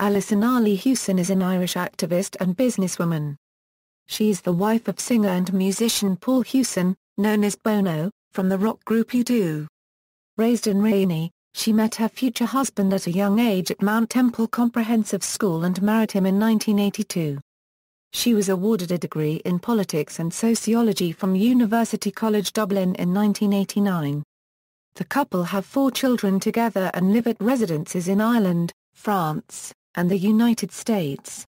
Alison Hewson is an Irish activist and businesswoman. She is the wife of singer and musician Paul Hewson, known as Bono, from the rock group U2. Raised in Raheny, she met her future husband at a young age at Mount Temple Comprehensive School and married him in 1982. She was awarded a degree in politics and sociology from University College Dublin in 1989. The couple have 4 children together and live at residences in Ireland, France, and the United States.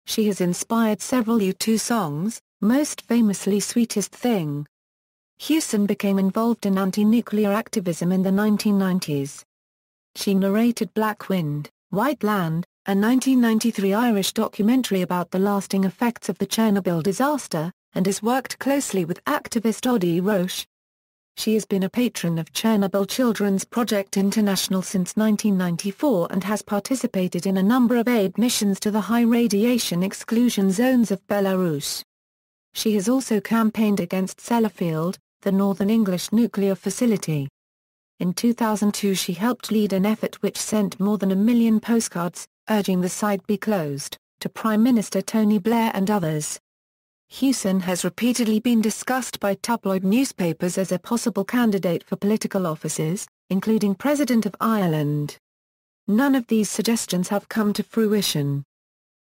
She has inspired several U2 songs, most famously Sweetest Thing. Hewson became involved in anti-nuclear activism in the 1990s. She narrated Black Wind, White Land, a 1993 Irish documentary about the lasting effects of the Chernobyl disaster, and has worked closely with activist Audie Roche. She has been a patron of Chernobyl Children's Project International since 1994 and has participated in a number of aid missions to the high radiation exclusion zones of Belarus. She has also campaigned against Sellafield, the Northern English nuclear facility. In 2002 she helped lead an effort which sent more than 1 million postcards, urging the site be closed, to Prime Minister Tony Blair and others. Hewson has repeatedly been discussed by tabloid newspapers as a possible candidate for political offices, including President of Ireland. None of these suggestions have come to fruition.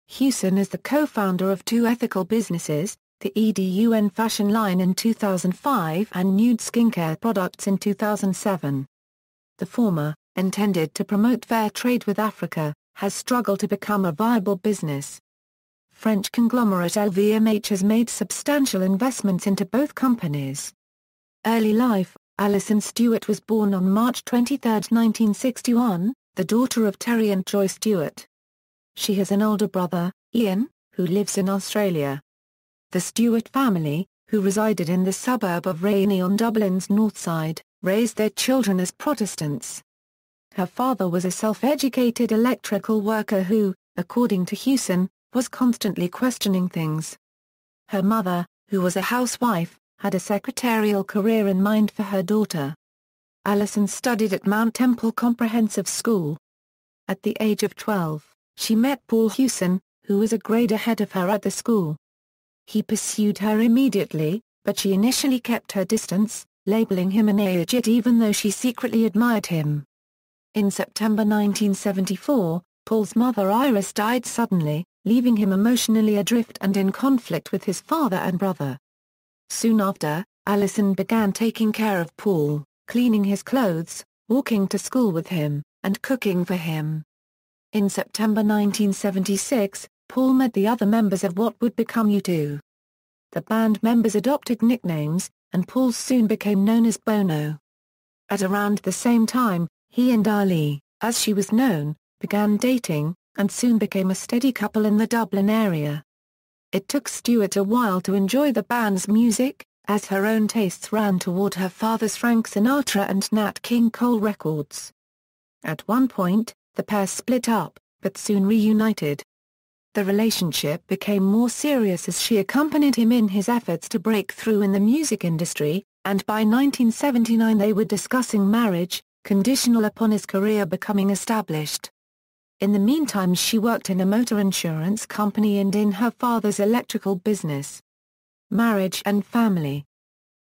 Hewson is the co-founder of 2 ethical businesses, the EDUN fashion line in 2005 and nude skincare products in 2007. The former, intended to promote fair trade with Africa, has struggled to become a viable business. French conglomerate LVMH has made substantial investments into both companies. Early life: Alison Stewart was born on March 23, 1961, the daughter of Terry and Joy Stewart. She has an older brother, Ian, who lives in Australia. The Stewart family, who resided in the suburb of Raheny on Dublin's north side, raised their children as Protestants. Her father was a self-educated electrical worker who, according to Hewson, was constantly questioning things. Her mother, who was a housewife, had a secretarial career in mind for her daughter. Alison studied at Mount Temple Comprehensive School. At the age of 12, she met Paul Hewson, who was a grade ahead of her at the school. He pursued her immediately, but she initially kept her distance, labeling him an agit even though she secretly admired him. In September 1974, Paul's mother Iris died suddenly, leaving him emotionally adrift and in conflict with his father and brother. Soon after, Alison began taking care of Paul, cleaning his clothes, walking to school with him, and cooking for him. In September 1976, Paul met the other members of what would become U2. The band members adopted nicknames, and Paul soon became known as Bono. At around the same time, he and Ali, as she was known, began dating, and soon became a steady couple in the Dublin area. It took Stewart a while to enjoy the band's music, as her own tastes ran toward her father's Frank Sinatra and Nat King Cole records. At one point, the pair split up, but soon reunited. The relationship became more serious as she accompanied him in his efforts to break through in the music industry, and by 1979 they were discussing marriage, conditional upon his career becoming established. In the meantime she worked in a motor insurance company and in her father's electrical business. Marriage and family.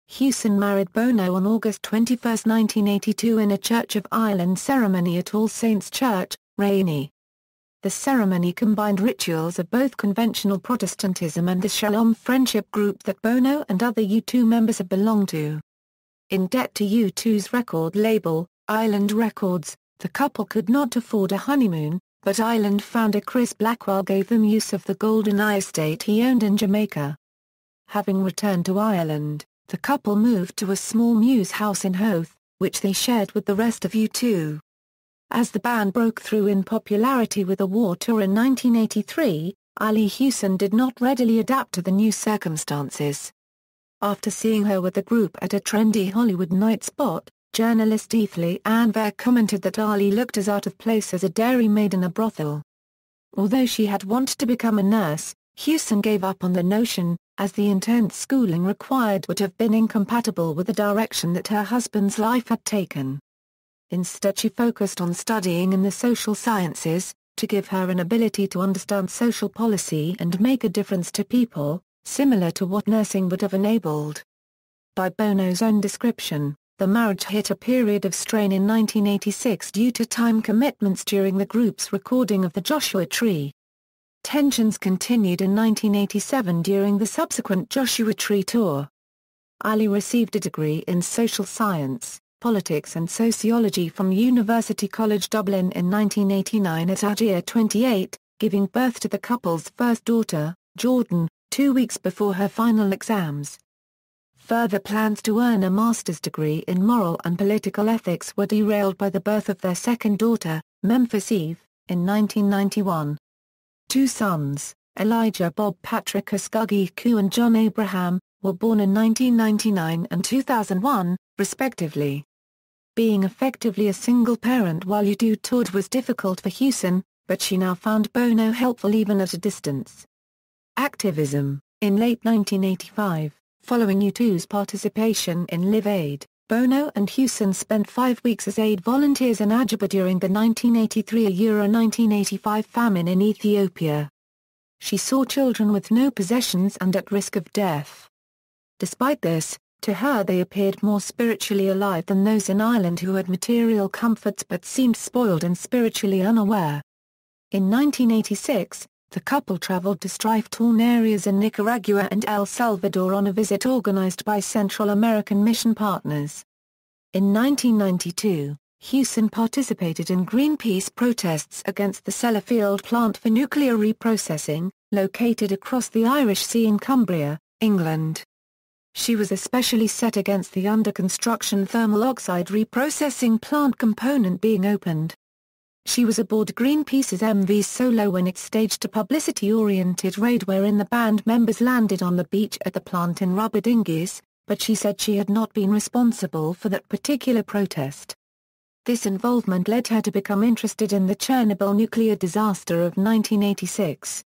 Hewson married Bono on August 21, 1982 in a Church of Ireland ceremony at All Saints Church, Raheny. The ceremony combined rituals of both conventional Protestantism and the Shalom friendship group that Bono and other U2 members have belonged to. In debt to U2's record label, Island Records, the couple could not afford a honeymoon, but Island founder Chris Blackwell gave them use of the Golden Eye estate he owned in Jamaica. Having returned to Ireland, the couple moved to a small mews house in Howth, which they shared with the rest of U2. As the band broke through in popularity with a war tour in 1983, Ali Hewson did not readily adapt to the new circumstances. After seeing her with the group at a trendy Hollywood night spot, journalist Ethel Anver commented that Ali looked as out of place as a dairymaid in a brothel. Although she had wanted to become a nurse, Hewson gave up on the notion, as the intense schooling required would have been incompatible with the direction that her husband's life had taken. Instead she focused on studying in the social sciences, to give her an ability to understand social policy and make a difference to people, similar to what nursing would have enabled. By Bono's own description, the marriage hit a period of strain in 1986 due to time commitments during the group's recording of the Joshua Tree. Tensions continued in 1987 during the subsequent Joshua Tree tour. Ali received a degree in social science, politics and sociology from University College Dublin in 1989 at age 28, giving birth to the couple's first daughter, Jordan, 2 weeks before her final exams. Further plans to earn a master's degree in moral and political ethics were derailed by the birth of their second daughter, Memphis Eve, in 1991. Two sons, Elijah Bob Patrick Ascuggy and John Abraham, were born in 1999 and 2001, respectively. Being effectively a single parent while U2 toured was difficult for Hewson, but she now found Bono helpful even at a distance. Activism. In late 1985, following U2's participation in Live Aid, Bono and Hewson spent 5 weeks as aid volunteers in Ajiba during the 1983–1985 famine in Ethiopia. She saw children with no possessions and at risk of death. Despite this, to her they appeared more spiritually alive than those in Ireland who had material comforts but seemed spoiled and spiritually unaware. In 1986, the couple traveled to strife-torn areas in Nicaragua and El Salvador on a visit organized by Central American Mission Partners. In 1992, Hewson participated in Greenpeace protests against the Sellafield plant for nuclear reprocessing, located across the Irish Sea in Cumbria, England. She was especially set against the under-construction thermal oxide reprocessing plant component being opened. She was aboard Greenpeace's MV Solo when it staged a publicity-oriented raid wherein the band members landed on the beach at the plant in rubber dinghies, but she said she had not been responsible for that particular protest. This involvement led her to become interested in the Chernobyl nuclear disaster of 1986.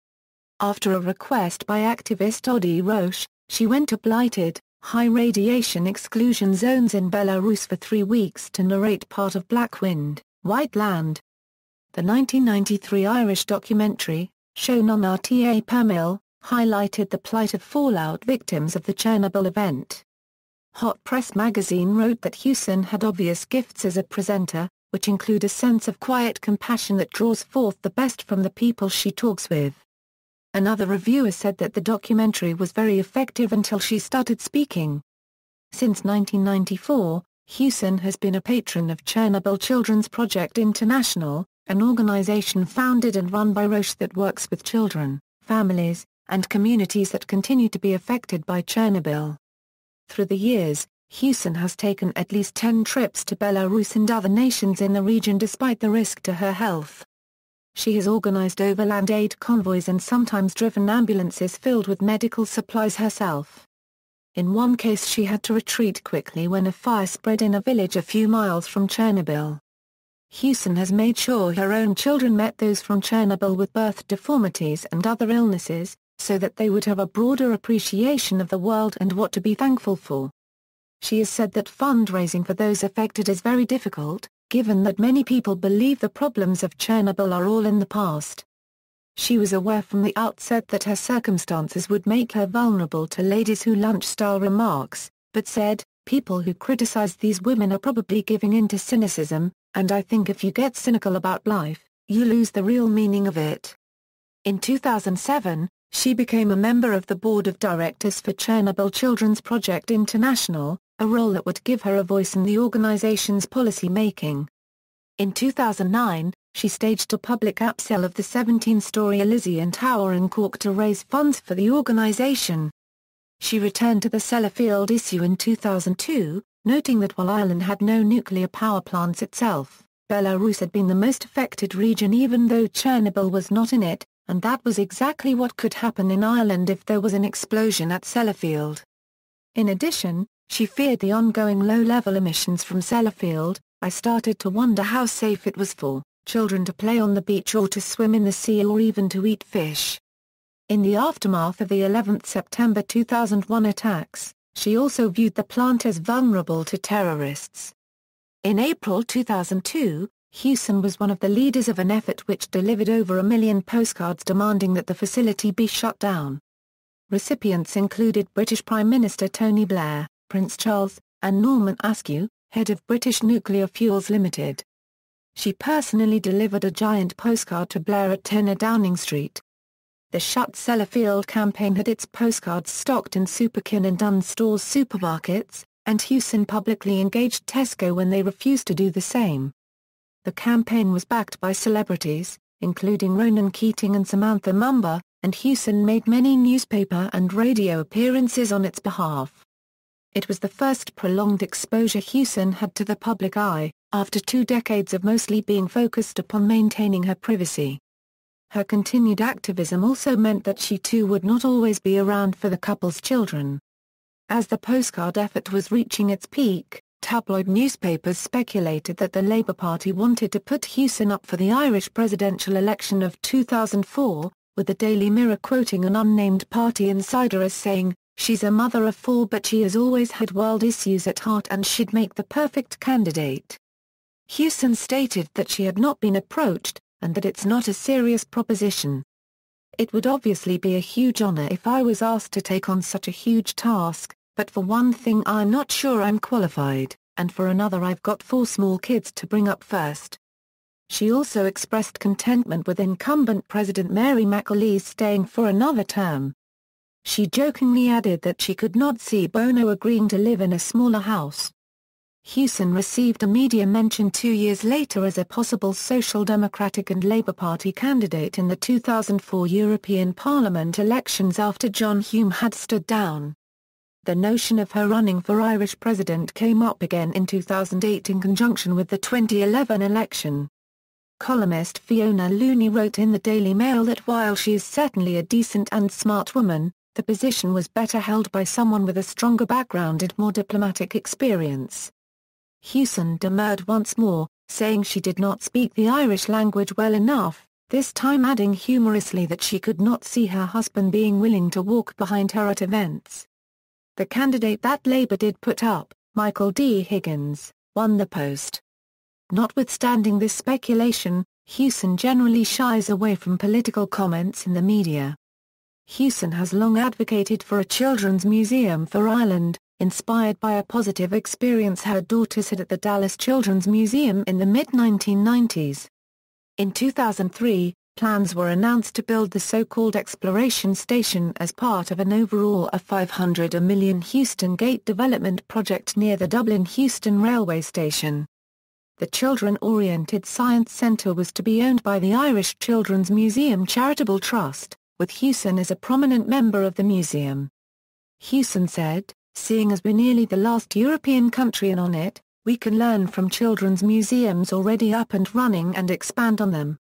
After a request by activist Odi Roche, she went to blighted, high-radiation exclusion zones in Belarus for 3 weeks to narrate part of Black Wind, White Land. The 1993 Irish documentary, shown on RTA Pamil, highlighted the plight of fallout victims of the Chernobyl event. Hot Press magazine wrote that Hewson had obvious gifts as a presenter, which include a sense of quiet compassion that draws forth the best from the people she talks with. Another reviewer said that the documentary was very effective until she started speaking. Since 1994, Hewson has been a patron of Chernobyl Children's Project International, an organization founded and run by Roche that works with children, families, and communities that continue to be affected by Chernobyl. Through the years, Hewson has taken at least 10 trips to Belarus and other nations in the region despite the risk to her health. She has organized overland aid convoys and sometimes driven ambulances filled with medical supplies herself. In one case she had to retreat quickly when a fire spread in a village a few miles from Chernobyl. Hewson has made sure her own children met those from Chernobyl with birth deformities and other illnesses, so that they would have a broader appreciation of the world and what to be thankful for. She has said that fundraising for those affected is very difficult, given that many people believe the problems of Chernobyl are all in the past. She was aware from the outset that her circumstances would make her vulnerable to ladies who lunch-style remarks, but said, "People who criticize these women are probably giving in to cynicism, and I think if you get cynical about life, you lose the real meaning of it." In 2007, she became a member of the board of directors for Chernobyl Children's Project International, a role that would give her a voice in the organization's policy making. In 2009, she staged a public upsell of the 17-story Elysian Tower in Cork to raise funds for the organization. She returned to the Sellafield issue in 2002, noting that while Ireland had no nuclear power plants itself, Belarus had been the most affected region even though Chernobyl was not in it, and that was exactly what could happen in Ireland if there was an explosion at Sellafield. In addition, she feared the ongoing low-level emissions from Sellafield. "I started to wonder how safe it was for children to play on the beach or to swim in the sea or even to eat fish." In the aftermath of the 11 September 2001 attacks, she also viewed the plant as vulnerable to terrorists. In April 2002, Hewson was one of the leaders of an effort which delivered over 1 million postcards demanding that the facility be shut down. Recipients included British Prime Minister Tony Blair, Prince Charles, and Norman Askew, head of British Nuclear Fuels Limited. She personally delivered a giant postcard to Blair at 10 Downing Street. The Shut Sellafield campaign had its postcards stocked in Superkin and Dunnes Stores supermarkets, and Hewson publicly engaged Tesco when they refused to do the same. The campaign was backed by celebrities, including Ronan Keating and Samantha Mumba, and Hewson made many newspaper and radio appearances on its behalf. It was the first prolonged exposure Hewson had to the public eye, after 2 decades of mostly being focused upon maintaining her privacy. Her continued activism also meant that she too would not always be around for the couple's children. As the postcard effort was reaching its peak, tabloid newspapers speculated that the Labour Party wanted to put Hewson up for the Irish presidential election of 2004, with the Daily Mirror quoting an unnamed party insider as saying, "She's a mother of 4 but she has always had world issues at heart and she'd make the perfect candidate." Hewson stated that she had not been approached, and that it's not a serious proposition. "It would obviously be a huge honor if I was asked to take on such a huge task, but for one thing I'm not sure I'm qualified, and for another I've got 4 small kids to bring up first." She also expressed contentment with incumbent President Mary McAleese staying for another term. She jokingly added that she could not see Bono agreeing to live in a smaller house. Hewson received a media mention 2 years later as a possible Social Democratic and Labour Party candidate in the 2004 European Parliament elections after John Hume had stood down. The notion of her running for Irish president came up again in 2008 in conjunction with the 2011 election. Columnist Fiona Looney wrote in the Daily Mail that while she is certainly a decent and smart woman, the position was better held by someone with a stronger background and more diplomatic experience. Hewson demurred once more, saying she did not speak the Irish language well enough, this time adding humorously that she could not see her husband being willing to walk behind her at events. The candidate that Labour did put up, Michael D. Higgins, won the post. Notwithstanding this speculation, Hewson generally shies away from political comments in the media. Hewson has long advocated for a children's museum for Ireland, inspired by a positive experience her daughters had at the Dallas Children's Museum in the mid-1990s. In 2003, plans were announced to build the so-called Exploration Station as part of an overall $500 million Houston Gate development project near the Dublin-Houston railway station. The children-oriented science centre was to be owned by the Irish Children's Museum Charitable Trust, with Hewson as a prominent member of the museum. Hewson said, "Seeing as we're nearly the last European country on it, we can learn from children's museums already up and running and expand on them."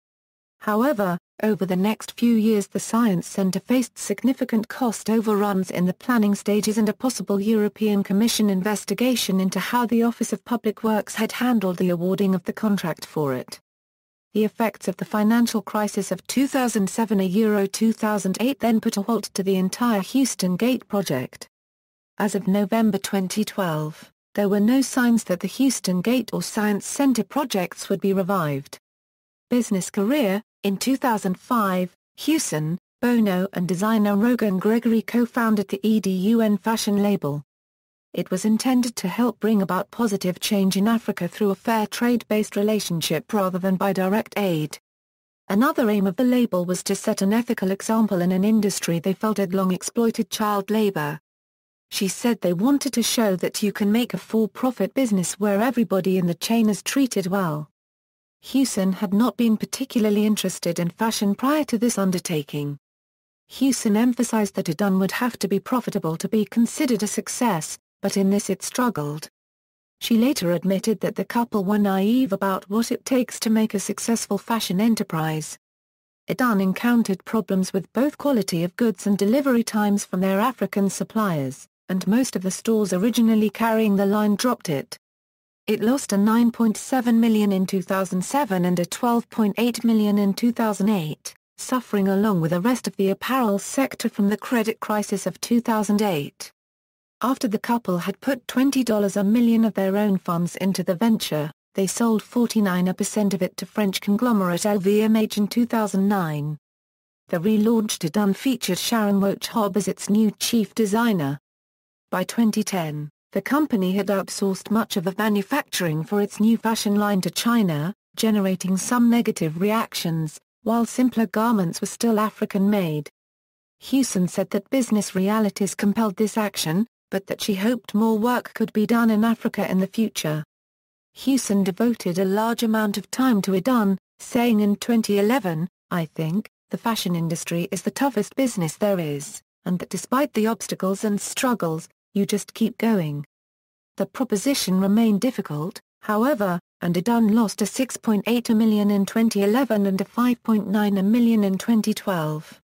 However, over the next few years the Science Centre faced significant cost overruns in the planning stages and a possible European Commission investigation into how the Office of Public Works had handled the awarding of the contract for it. The effects of the financial crisis of 2007–2008 then put a halt to the entire Houston Gate project. As of November 2012, there were no signs that the Houston Gate or Science Center projects would be revived. Business career: in 2005, Hewson, Bono and designer Rogan Gregory co-founded the EDUN fashion label. It was intended to help bring about positive change in Africa through a fair trade-based relationship rather than by direct aid. Another aim of the label was to set an ethical example in an industry they felt had long exploited child labor. She said they wanted to show that you can make a for-profit business where everybody in the chain is treated well. Hewson had not been particularly interested in fashion prior to this undertaking. Hewson emphasized that EDUN would have to be profitable to be considered a success, but in this it struggled. She later admitted that the couple were naive about what it takes to make a successful fashion enterprise. EDUN encountered problems with both quality of goods and delivery times from their African suppliers, and most of the stores originally carrying the line dropped it. It lost a $9.7 million in 2007 and a $12.8 million in 2008, suffering along with the rest of the apparel sector from the credit crisis of 2008. After the couple had put $20 million of their own funds into the venture, they sold 49% of it to French conglomerate LVMH in 2009. The relaunched Adun featured Sharon Wochhob as its new chief designer. By 2010, the company had outsourced much of the manufacturing for its new fashion line to China, generating some negative reactions, while simpler garments were still African-made. Hewson said that business realities compelled this action, but that she hoped more work could be done in Africa in the future. Hewson devoted a large amount of time to Adun, saying in 2011, "I think, the fashion industry is the toughest business there is, and that despite the obstacles and struggles, you just keep going." The proposition remained difficult, however, and Adun lost a $6.8 million in 2011 and a $5.9 million in 2012.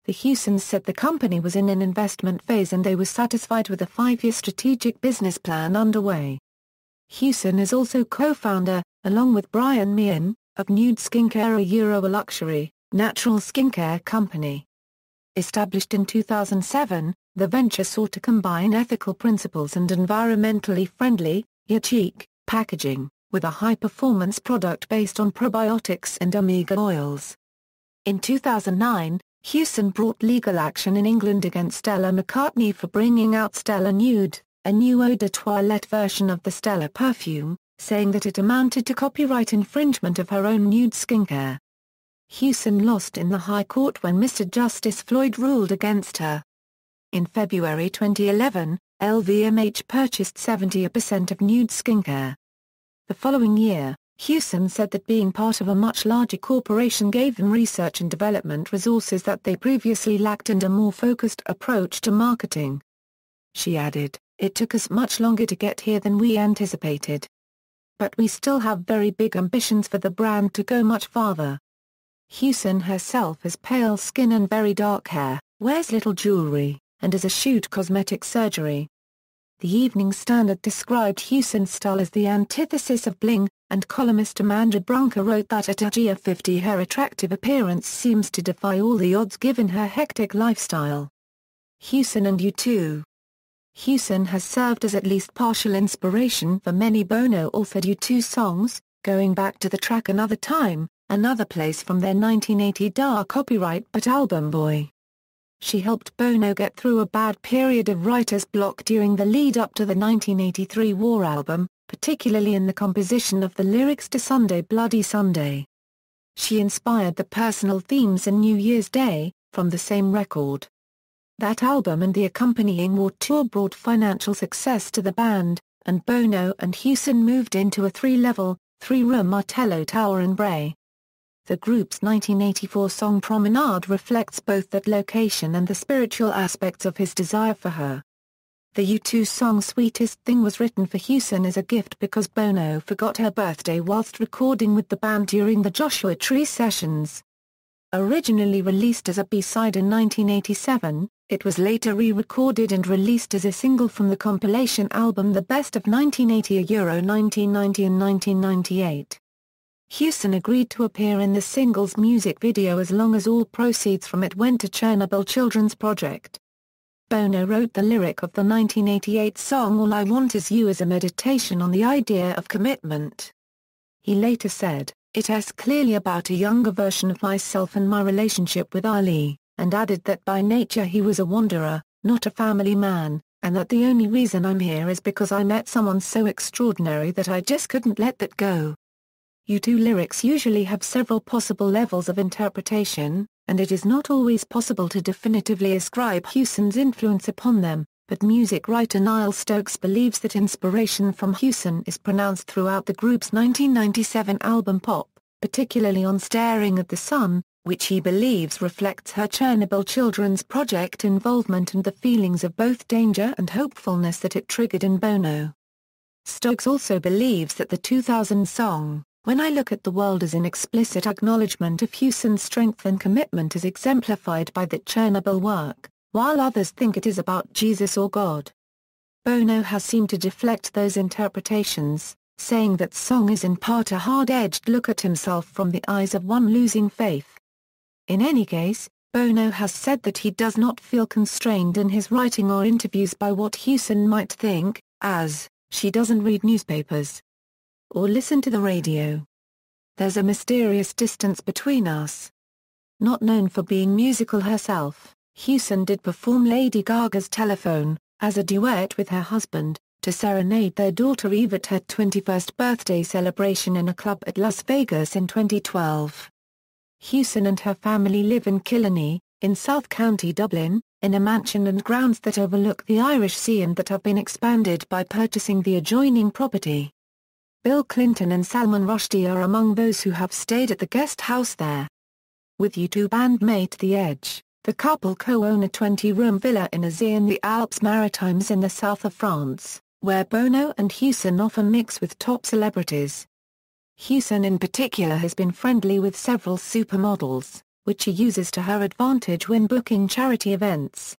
The Hewsons said the company was in an investment phase and they were satisfied with the 5-year strategic business plan underway. Hewson is also co-founder, along with Brian Meehan, of Nude Skincare, a luxury, natural skincare company. Established in 2007, the venture sought to combine ethical principles and environmentally friendly, yet chic, packaging, with a high-performance product based on probiotics and omega oils. In 2009, Hewson brought legal action in England against Stella McCartney for bringing out Stella Nude, a new eau de toilette version of the Stella perfume, saying that it amounted to copyright infringement of her own nude skincare. Hewson lost in the High Court when Mr. Justice Floyd ruled against her. In February 2011, LVMH purchased 70% of Nude Skincare. The following year, Hewson said that being part of a much larger corporation gave them research and development resources that they previously lacked and a more focused approach to marketing. She added, "It took us much longer to get here than we anticipated. But we still have very big ambitions for the brand to go much farther." Hewson herself has pale skin and very dark hair, wears little jewelry, and has eschewed cosmetic surgery. The Evening Standard described Hewson's style as the antithesis of bling, and columnist Amanda Brunker wrote that at age 50 her attractive appearance seems to defy all the odds given her hectic lifestyle. Hewson and U2. Hewson has served as at least partial inspiration for many Bono-authored U2 songs, going back to the track Another Time, Another Place from their 1980 Da copyright but album Boy. She helped Bono get through a bad period of writer's block during the lead-up to the 1983 War album, particularly in the composition of the lyrics to Sunday Bloody Sunday. She inspired the personal themes in New Year's Day, from the same record. That album and the accompanying war tour brought financial success to the band, and Bono and Hewson moved into a 3-level, 3-room Martello Tower in Bray. The group's 1984 song Promenade reflects both that location and the spiritual aspects of his desire for her. The U2 song Sweetest Thing was written for Hewson as a gift because Bono forgot her birthday whilst recording with the band during the Joshua Tree sessions. Originally released as a B-side in 1987, it was later re-recorded and released as a single from the compilation album The Best of 1980, 1990 and 1998. Hewson agreed to appear in the single's music video as long as all proceeds from it went to Chernobyl Children's Project. Bono wrote the lyric of the 1988 song All I Want Is You as a meditation on the idea of commitment. He later said, "It's clearly about a younger version of myself and my relationship with Ali," and added that by nature he was a wanderer, not a family man, and that the only reason I'm here is because I met someone so extraordinary that I just couldn't let that go. U2 lyrics usually have several possible levels of interpretation, and it is not always possible to definitively ascribe Hewson's influence upon them, but music writer Niall Stokes believes that inspiration from Hewson is pronounced throughout the group's 1997 album Pop, particularly on Staring at the Sun, which he believes reflects her Chernobyl Children's Project involvement and the feelings of both danger and hopefulness that it triggered in Bono. Stokes also believes that the 2000 song, When I Look at the World, is an explicit acknowledgement of Hewson's strength and commitment as exemplified by the Chernobyl work, while others think it is about Jesus or God. Bono has seemed to deflect those interpretations, saying that song is in part a hard-edged look at himself from the eyes of one losing faith. In any case, Bono has said that he does not feel constrained in his writing or interviews by what Hewson might think, as, "She doesn't read newspapers." or listen to the radio. There's a mysterious distance between us. Not known for being musical herself, Hewson did perform Lady Gaga's Telephone, as a duet with her husband, to serenade their daughter Eve at her 21st birthday celebration in a club at Las Vegas in 2012. Hewson and her family live in Killiney, in South County Dublin, in a mansion and grounds that overlook the Irish Sea and that have been expanded by purchasing the adjoining property. Bill Clinton and Salman Rushdie are among those who have stayed at the guest house there. With U2 bandmate The Edge, the couple co-own a 20-room villa in Azé in the Alpes Maritimes in the south of France, where Bono and Hewson often mix with top celebrities. Hewson in particular has been friendly with several supermodels, which she uses to her advantage when booking charity events.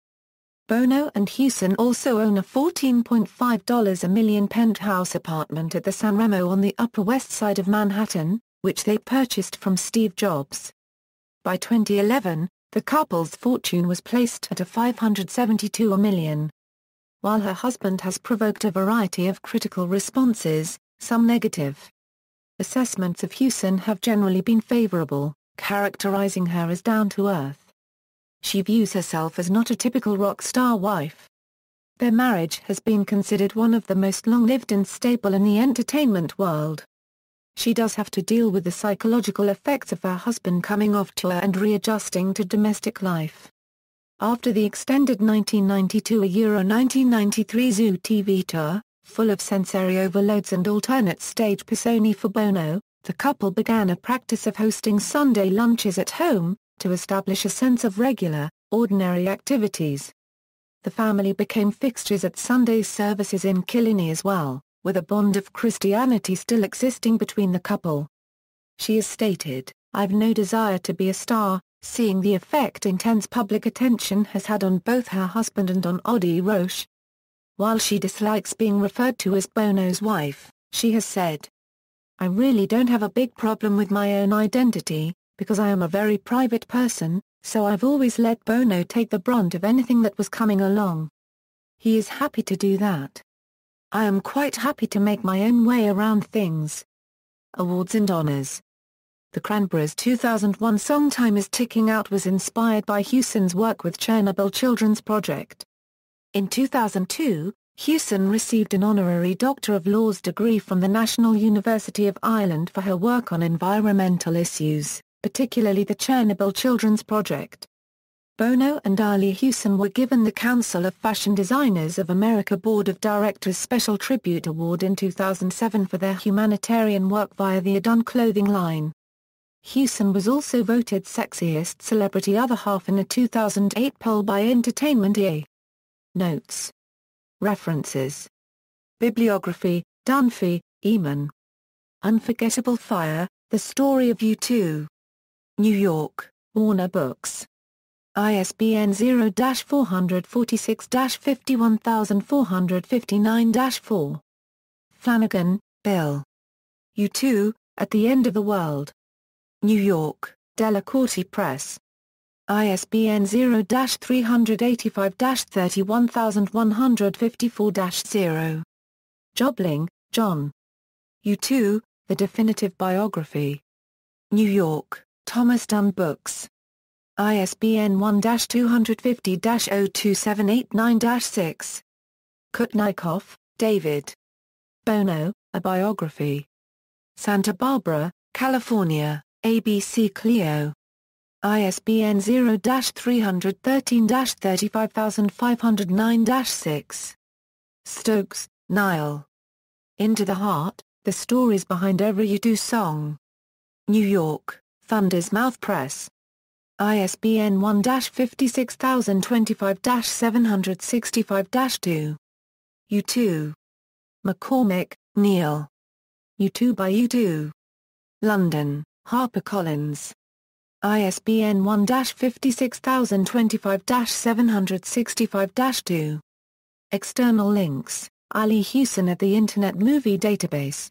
Bono and Hewson also own a $14.5 million penthouse apartment at the San Remo on the Upper West Side of Manhattan, which they purchased from Steve Jobs. By 2011, the couple's fortune was placed at $572 million. While her husband has provoked a variety of critical responses, some negative. Assessments of Hewson have generally been favorable, characterizing her as down-to-earth. She views herself as not a typical rock star wife. Their marriage has been considered one of the most long-lived and stable in the entertainment world. She does have to deal with the psychological effects of her husband coming off tour and readjusting to domestic life. After the extended 1992 Euro 1993 Zoo TV tour, full of sensory overloads and alternate stage persona for Bono, the couple began a practice of hosting Sunday lunches at home, to establish a sense of regular, ordinary activities. The family became fixtures at Sunday services in Killiney as well, with a bond of Christianity still existing between the couple. She has stated, "I've no desire to be a star," seeing the effect intense public attention has had on both her husband and on Audie Roche. While she dislikes being referred to as Bono's wife, she has said, "I really don't have a big problem with my own identity, because I am a very private person, so I've always let Bono take the brunt of anything that was coming along. He is happy to do that. I am quite happy to make my own way around things." Awards and honors. The Cranberries' 2001 song Time Is Ticking Out was inspired by Hewson's work with Chernobyl Children's Project. In 2002, Hewson received an honorary Doctor of Laws degree from the National University of Ireland for her work on environmental issues, particularly the Chernobyl Children's Project. Bono and Ali Hewson were given the Council of Fashion Designers of America Board of Directors Special Tribute Award in 2007 for their humanitarian work via the Adun clothing line. Hewson was also voted Sexiest Celebrity Other Half in a 2008 poll by Entertainment EA. Notes. References. Bibliography, Dunphy, Eamon. Unforgettable Fire, The Story of U2. New York, Warner Books. ISBN 0-446-51459-4. Flanagan, Bill. U2, At the End of the World. New York, Della Corte Press. ISBN 0-385-31154-0. Jobling, John. U2, The Definitive Biography. New York, Thomas Dunne Books. ISBN 1-250-02789-6. Kutnikoff, David. Bono, A Biography. Santa Barbara, California, ABC Clio. ISBN 0-313-35509-6. Stokes, Niall. Into the Heart, The Stories Behind Every U2 Song. New York, Thunder's Mouth Press. ISBN 1-56025-765-2. U2. McCormick, Neil. U2 by U2. London, HarperCollins. ISBN 1-56025-765-2. External links, Ali Hewson at the Internet Movie Database.